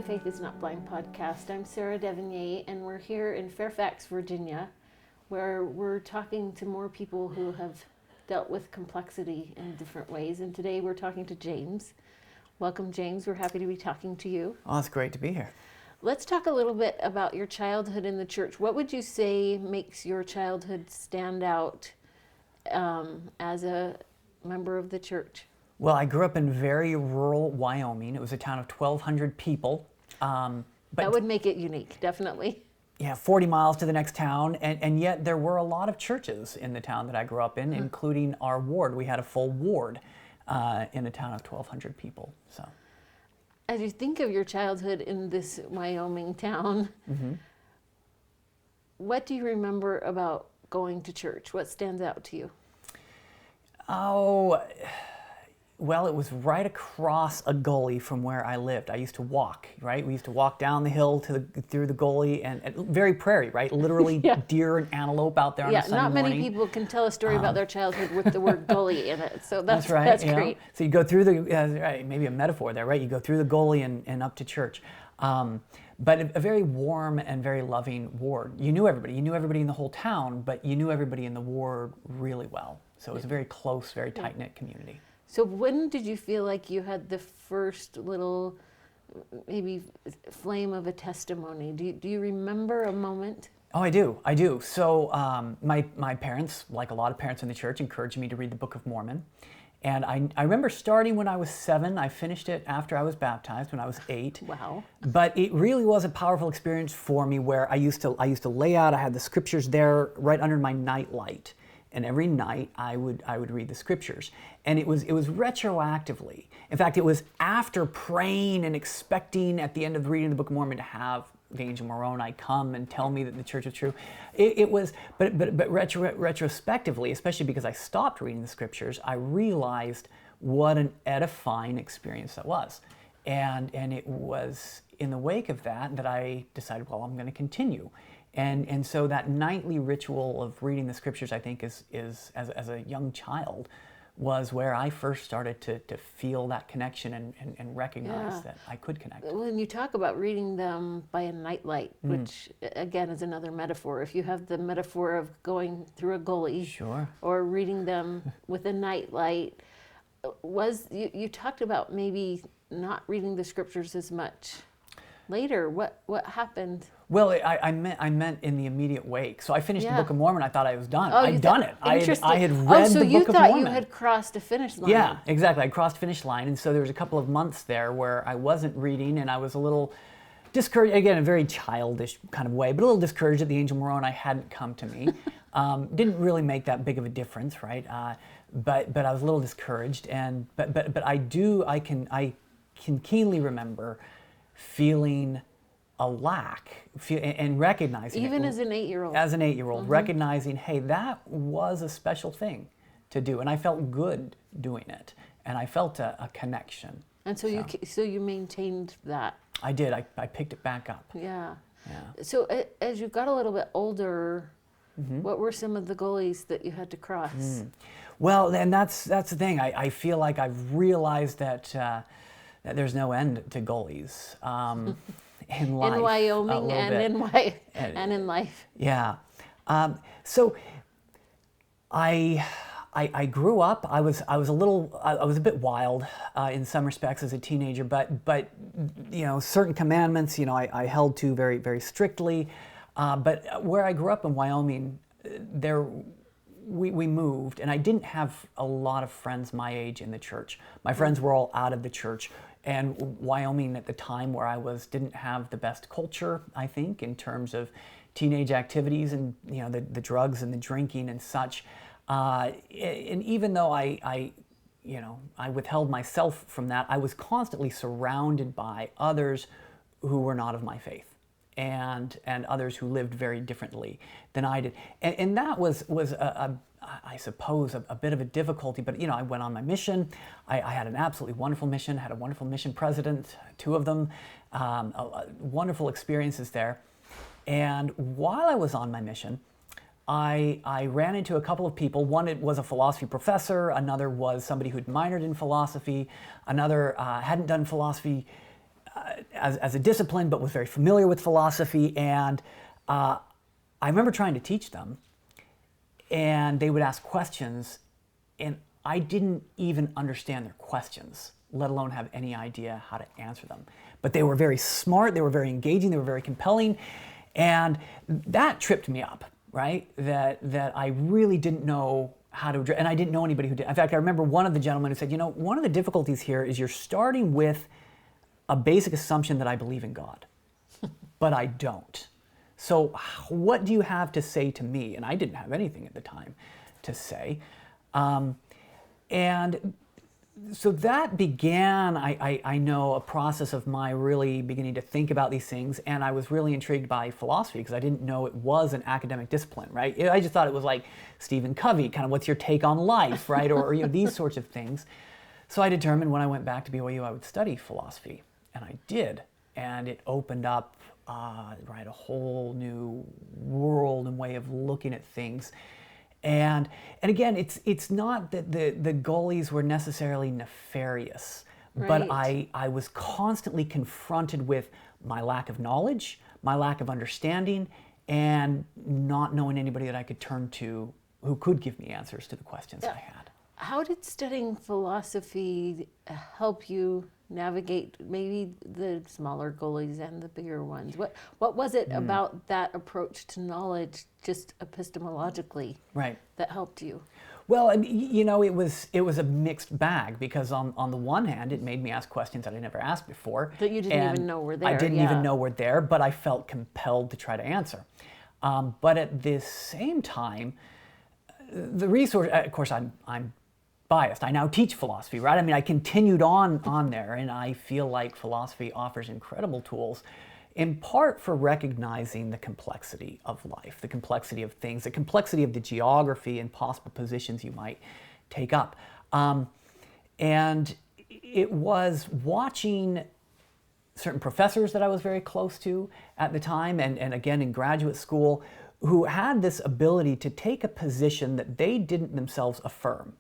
to Faith is Not Blind podcast. I'm Sarah Devonier, and we're here in Fairfax, Virginia, where we're talking to more people who have dealt with complexity in different ways. And today we're talking to James. Welcome, James. We're happy to be talking to you. Oh, it's great to be here. Let's talk a little bit about your childhood in the church. What would you say makes your childhood stand out as a member of the church? Well, I grew up in very rural Wyoming. It was a town of 1,200 people. But that would make it unique, definitely. Yeah, 40 miles to the next town, and yet there were a lot of churches in the town that I grew up in, including our ward. We had a full ward in a town of 1,200 people. So, as you think of your childhood in this Wyoming town, what do you remember about going to church? What stands out to you? Oh, well, it was right across a gully from where I lived. I used to walk, right? We used to walk down the hill through the gully, and very prairie, right? Literally deer and antelope out there on a Sunday not many morning. people can tell a story about their childhood with the word gully in it, so that's right. That's great. So you go through the, right, maybe a metaphor there, right? You go through the gully and up to church. But a very warm and very loving ward. You knew everybody. You knew everybody in the whole town, but you knew everybody in the ward really well. So it was a very close, very tight-knit community. So when did you feel like you had the first little, maybe flame of a testimony? Do you remember a moment? Oh, I do. So my parents, like a lot of parents in the church, encouraged me to read the Book of Mormon. And I remember starting when I was 7. I finished it after I was baptized when I was 8. Wow. But it really was a powerful experience for me where I used to lay out, I had the scriptures there right under my night light. And every night I would read the scriptures. And it was retroactively. In fact, it was after praying and expecting at the end of reading the Book of Mormon to have the angel Moroni come and tell me that the church is true. But retrospectively, especially because I stopped reading the scriptures, I realized what an edifying experience that was. And it was in the wake of that I decided, well, I'm going to continue. And so that nightly ritual of reading the scriptures, I think, is as a young child, was where I first started to feel that connection and recognize that I could connect. When you talk about reading them by a nightlight, which again is another metaphor, if you have the metaphor of going through a gully, Sure, or reading them with a nightlight, you talked about maybe not reading the scriptures as much later. What happened? Well, I meant in the immediate wake. So I finished the Book of Mormon. I thought I was done. Oh, I'd done it. I had read the Book of Mormon. So you thought you had crossed a finish line. Yeah, exactly. I crossed finish line, and so there was a couple of months there where I wasn't reading, and I was a little discouraged, again, in a very childish kind of way, but a little discouraged that the angel Moroni hadn't come to me. Didn't really make that big of a difference, right? But I was a little discouraged, but I can keenly remember feeling a lack and recognizing even it, as an 8-year-old. As an 8-year-old, recognizing, hey, that was a special thing to do, and I felt good doing it, and I felt a connection. And so you maintained that. I did. I picked it back up. Yeah. So as you got a little bit older, what were some of the gullies that you had to cross? Well, and that's the thing. I feel like I've realized that there's no end to gullies. In life, in Wyoming and in life. Yeah. So I grew up. I was a bit wild in some respects as a teenager, but certain commandments I held to very, very strictly. But where I grew up in Wyoming, we moved, and I didn't have a lot of friends my age in the church. My friends were all out of the church. And Wyoming at the time where I was didn't have the best culture, I think, in terms of teenage activities and the drugs and the drinking and such. And even though I withheld myself from that, I was constantly surrounded by others who were not of my faith, and others who lived very differently than I did. And that was I suppose, a bit of a difficulty, but I went on my mission. I had an absolutely wonderful mission, had a wonderful mission president, 2 of them, wonderful experiences there. And while I was on my mission, I ran into a couple of people. One was a philosophy professor, another was somebody who'd minored in philosophy, another hadn't done philosophy as a discipline, but was very familiar with philosophy. And I remember trying to teach them, and they would ask questions, and I didn't even understand their questions, let alone have any idea how to answer them. But they were very smart, they were very engaging, they were very compelling, and that tripped me up, right? That I really didn't know how to address, and I didn't know anybody who did. In fact, I remember one of the gentlemen who said, one of the difficulties here is you're starting with a basic assumption that I believe in God, but I don't. So what do you have to say to me? And I didn't have anything at the time to say. And so that began, I know, a process of my really beginning to think about these things, and I was really intrigued by philosophy because I didn't know it was an academic discipline, right? I just thought it was like Stephen Covey, kind of what's your take on life, right? Or these sorts of things. So I determined when I went back to BYU I would study philosophy, and I did. And it opened up, a whole new world and way of looking at things. And again, it's not that the goalies were necessarily nefarious, right. But I was constantly confronted with my lack of knowledge, my lack of understanding, and not knowing anybody that I could turn to who could give me answers to the questions I had. How did studying philosophy help you navigate maybe the smaller goalies and the bigger ones? What was it about that approach to knowledge, just epistemologically, right, that helped you? Well, it was a mixed bag because on the one hand, it made me ask questions that I never asked before. That you didn't even know were there. I didn't even know were there, but I felt compelled to try to answer. But at the same time, the resource, of course, I'm biased. I now teach philosophy, right? I mean, I continued on there, and I feel like philosophy offers incredible tools, in part for recognizing the complexity of life, the complexity of things, the complexity of the geography and possible positions you might take up. And it was watching certain professors that I was very close to at the time, and again in graduate school, who had this ability to take a position that they didn't themselves affirm,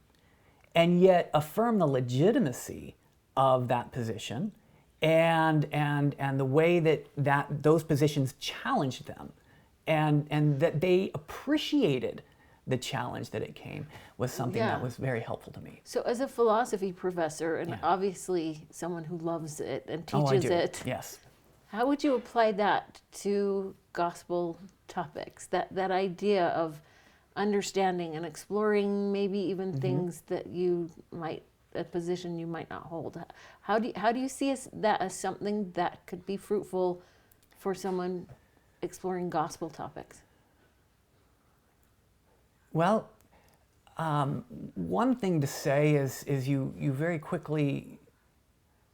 and yet affirm the legitimacy of that position and the way that those positions challenged them, and that they appreciated the challenge that it came, was something that was very helpful to me. So as a philosophy professor, and obviously someone who loves it and teaches it, yes, how would you apply that to gospel topics, that idea of understanding and exploring maybe even things that a position you might not hold? How do you see that as something that could be fruitful for someone exploring gospel topics? Well, one thing to say is you very quickly,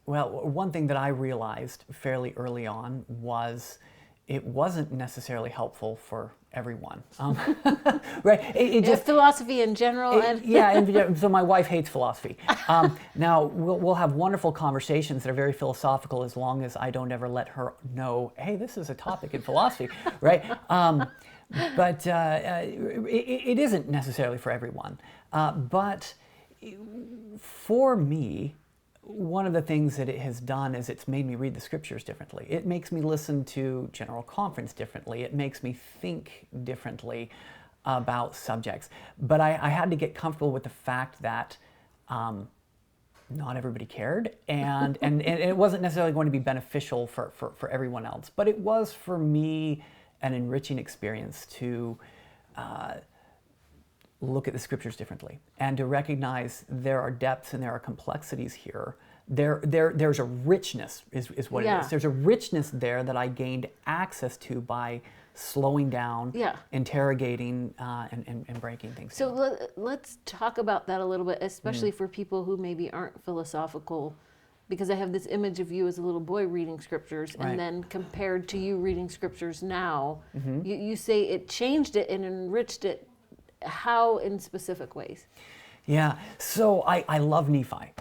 one thing that I realized fairly early on was it wasn't necessarily helpful for everyone, right? It just philosophy in general, so my wife hates philosophy. Now we'll have wonderful conversations that are very philosophical as long as I don't ever let her know, hey, this is a topic in philosophy, right? But it isn't necessarily for everyone. But for me, one of the things that it has done is it's made me read the scriptures differently. It makes me listen to General Conference differently. It makes me think differently about subjects. But I had to get comfortable with the fact that not everybody cared, and it wasn't necessarily going to be beneficial for everyone else. But it was, for me, an enriching experience to look at the scriptures differently and to recognize there are depths and there are complexities here. There's a richness is what it is. There's a richness there that I gained access to by slowing down, interrogating, and breaking things down. So let's talk about that a little bit, especially for people who maybe aren't philosophical, because I have this image of you as a little boy reading scriptures, and then compared to you reading scriptures now, you say it changed it and enriched it. How in specific ways? Yeah, so I love Nephi.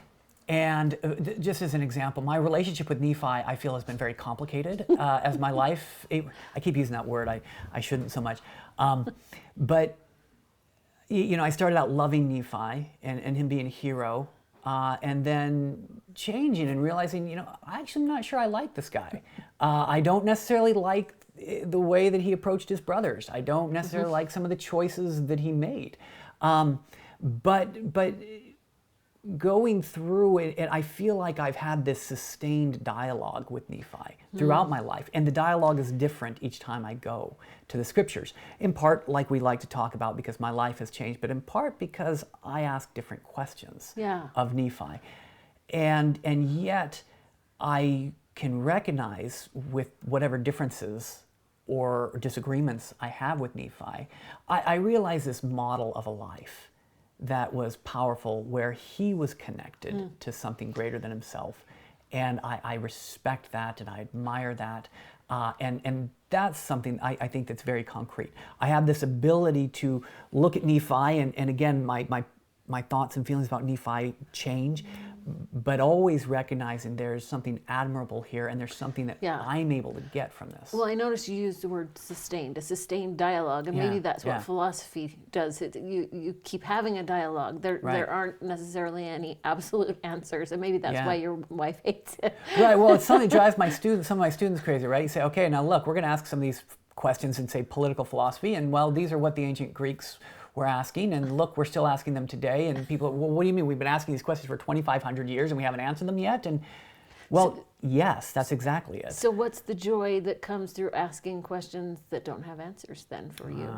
And just as an example, my relationship with Nephi, I feel, has been very complicated as my life. I keep using that word, I shouldn't so much. But, I started out loving Nephi and him being a hero. and then changing and realizing, I'm not sure I like this guy. I don't necessarily like the way that he approached his brothers. I don't necessarily like some of the choices that he made. But going through it, and I feel like I've had this sustained dialogue with Nephi throughout my life, and the dialogue is different each time I go to the scriptures. In part, like we like to talk about, because my life has changed, but in part because I ask different questions of Nephi, and yet I can recognize, with whatever differences or disagreements I have with Nephi, I realize this model of a life that was powerful, where he was connected to something greater than himself. And I respect that, and I admire that. And that's something I think that's very concrete. I have this ability to look at Nephi, and again, my thoughts and feelings about Nephi change, but always recognizing there's something admirable here, and there's something that I'm able to get from this. Well, I noticed you used the word sustained, a sustained dialogue, and maybe that's what philosophy does. You keep having a dialogue. There aren't necessarily any absolute answers, and maybe that's why your wife hates it. Right, well, it's something that drives some of my students crazy, right? You say, okay, now look, we're going to ask some of these questions in, say, political philosophy, and well, these are what the ancient Greeks were asking, and look, we're still asking them today, and people, well, what do you mean we've been asking these questions for 2,500 years and we haven't answered them yet? And well, yes, that's exactly it. So what's the joy that comes through asking questions that don't have answers then for you?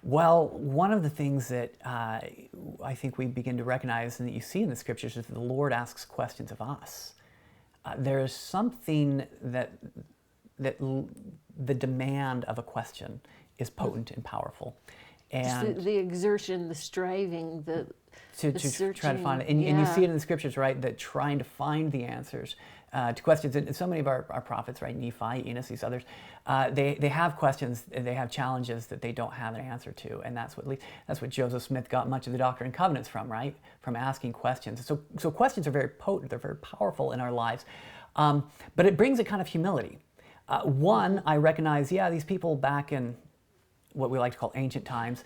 Well, one of the things that I think we begin to recognize, and that you see in the scriptures, is that the Lord asks questions of us. There is something that the demand of a question is potent and powerful. And just the exertion, the striving, the searching. Try to find it. And you see it in the scriptures, right, that trying to find the answers to questions. And so many of our prophets, right, Nephi, Enos, these others, they have questions, they have challenges that they don't have an answer to. And that's what Joseph Smith got much of the Doctrine and Covenants from, right, from asking questions. So questions are very potent, they're very powerful in our lives. But it brings a kind of humility. One, I recognize, these people back in what we like to call ancient times,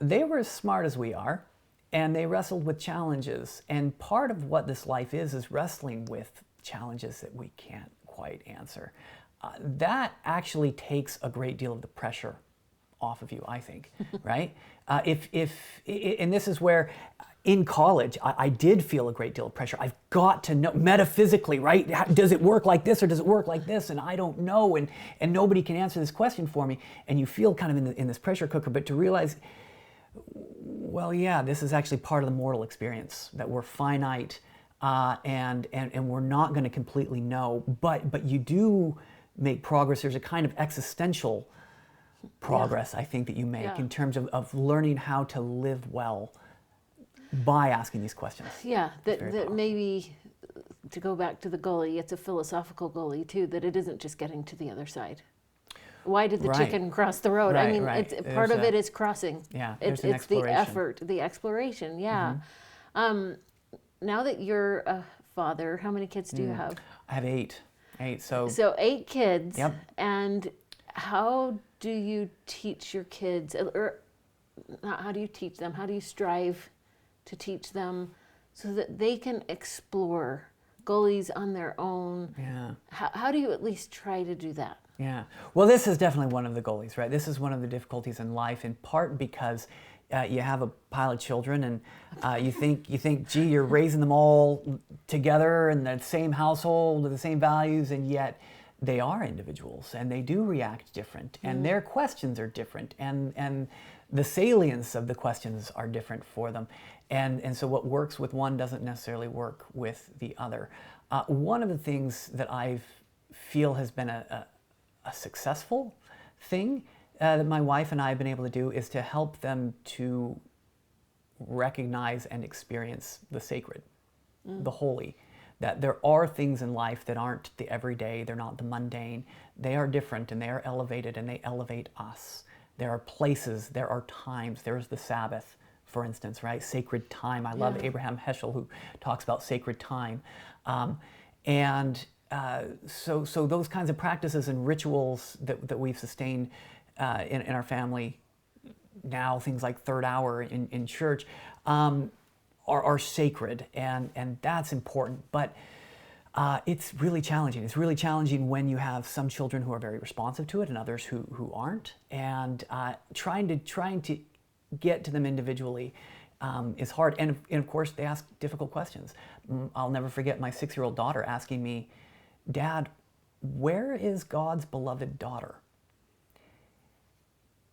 they were as smart as we are, and they wrestled with challenges. And part of what this life is wrestling with challenges that we can't quite answer. That actually takes a great deal of the pressure off of you, I think, right? And this is where, in college, I did feel a great deal of pressure. I've got to know metaphysically, right? Does it work like this or does it work like this? And I don't know, and nobody can answer this question for me. And you feel kind of in this pressure cooker, but to realize, well, this is actually part of the mortal experience, that we're finite, and we're not going to completely know, but you do make progress. There's a kind of existential progress, I think, that you make in terms of learning how to live well by asking these questions. That maybe, to go back to the goalie, it's a philosophical goalie too, that it isn't just getting to the other side. Why did the chicken cross the road? I mean, it's part of it is crossing. It's the effort, the exploration. Now that you're a father, how many kids do you have? I have eight. So 8 kids. Yep. And how do you teach your kids, or how do you teach them? How do you strive to teach them so that they can explore goalies on their own? How do you at least try to do that? Well, this is definitely one of the goalies, right? This is one of the difficulties in life, in part because you have a pile of children, and you think, gee, you're raising them all together in the same household with the same values, and yet they are individuals, and they do react different, and their questions are different, and the salience of the questions are different for them. And so what works with one doesn't necessarily work with the other. One of the things that I feel has been a successful thing that my wife and I have been able to do is to help them to recognize and experience the sacred, the holy, that there are things in life that aren't the everyday, they're not the mundane, they are different and they are elevated and they elevate us. There are places, there are times, there's the Sabbath, for instance, right? Sacred time. I love Abraham Heschel, who talks about sacred time. So those kinds of practices and rituals that we've sustained in our family now, things like third hour in church, are sacred, and that's important. But it's really challenging. It's really challenging when you have some children who are very responsive to it and others who aren't. And trying to get to them individually is hard. And of course, they ask difficult questions. I'll never forget my 6-year-old daughter asking me, "Dad, where is God's beloved daughter?"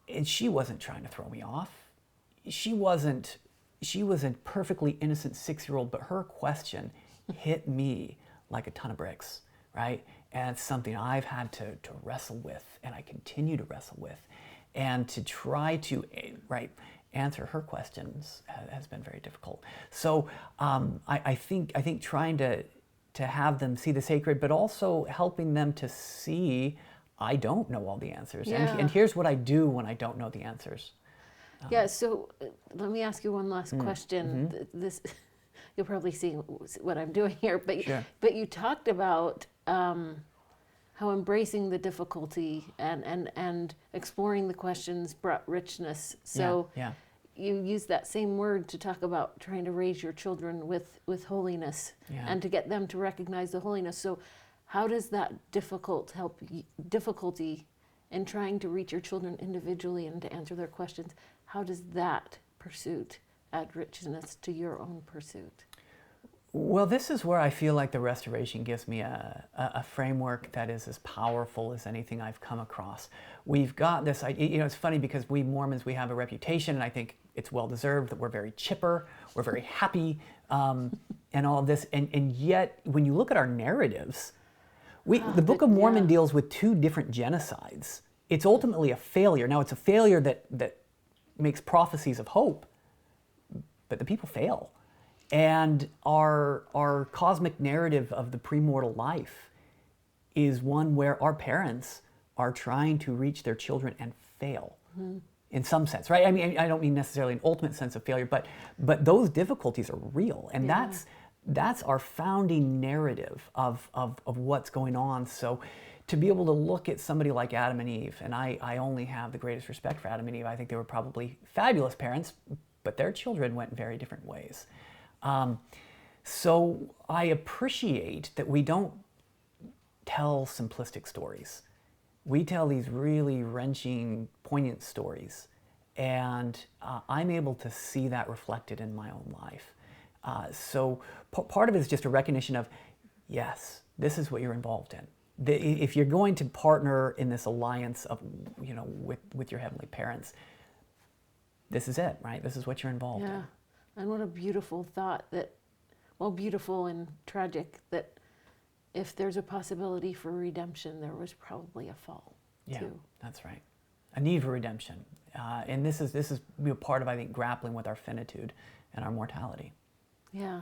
And she wasn't trying to throw me off. She was a perfectly innocent 6-year-old, but her question hit me like a ton of bricks, right? And it's something I've had to wrestle with, and I continue to wrestle with. And to try to answer her questions has been very difficult. So I think trying to have them see the sacred, but also helping them to see I don't know all the answers. Yeah. And here's what I do when I don't know the answers. Yeah, so let me ask you one last question. This, you'll probably see what I'm doing here, but Sure. but you talked about how embracing the difficulty and exploring the questions brought richness. So Yeah. you use that same word to talk about trying to raise your children with holiness Yeah. and to get them to recognize the holiness. So how does that difficulty in trying to reach your children individually and to answer their questions, how does that pursuit add richness to your own pursuit? Well, this is where I feel like the Restoration gives me a framework that is as powerful as anything I've come across. We've got this idea, it's funny because we Mormons, we have a reputation, and I think it's well deserved, that we're very chipper, we're very happy, and all of this. And yet, when you look at our narratives, the Book of Mormon deals with 2 different genocides. It's ultimately a failure. Now, it's a failure that makes prophecies of hope, but the people fail. And our cosmic narrative of the premortal life is one where our parents are trying to reach their children and fail, in some sense, right? I mean, I don't mean necessarily an ultimate sense of failure, but those difficulties are real, and that's our founding narrative of what's going on. So to be able to look at somebody like Adam and Eve, and I only have the greatest respect for Adam and Eve. I think they were probably fabulous parents, but their children went very different ways. So I appreciate that we don't tell simplistic stories. We tell these really wrenching, poignant stories, and I'm able to see that reflected in my own life. So part of it is just a recognition of, yes, this is what you're involved in. If you're going to partner in this alliance of, with your heavenly parents, this is it, right? This is what you're involved in. And what a beautiful thought beautiful and tragic, that if there's a possibility for redemption, there was probably a fall too. That's right. A need for redemption. And this is part of, I think, grappling with our finitude and our mortality. Yeah.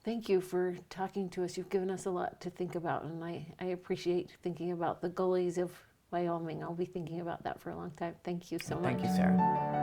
Thank you for talking to us. You've given us a lot to think about, and I appreciate thinking about the gullies of Wyoming. I'll be thinking about that for a long time. Thank you so much. Thank you, Sarah.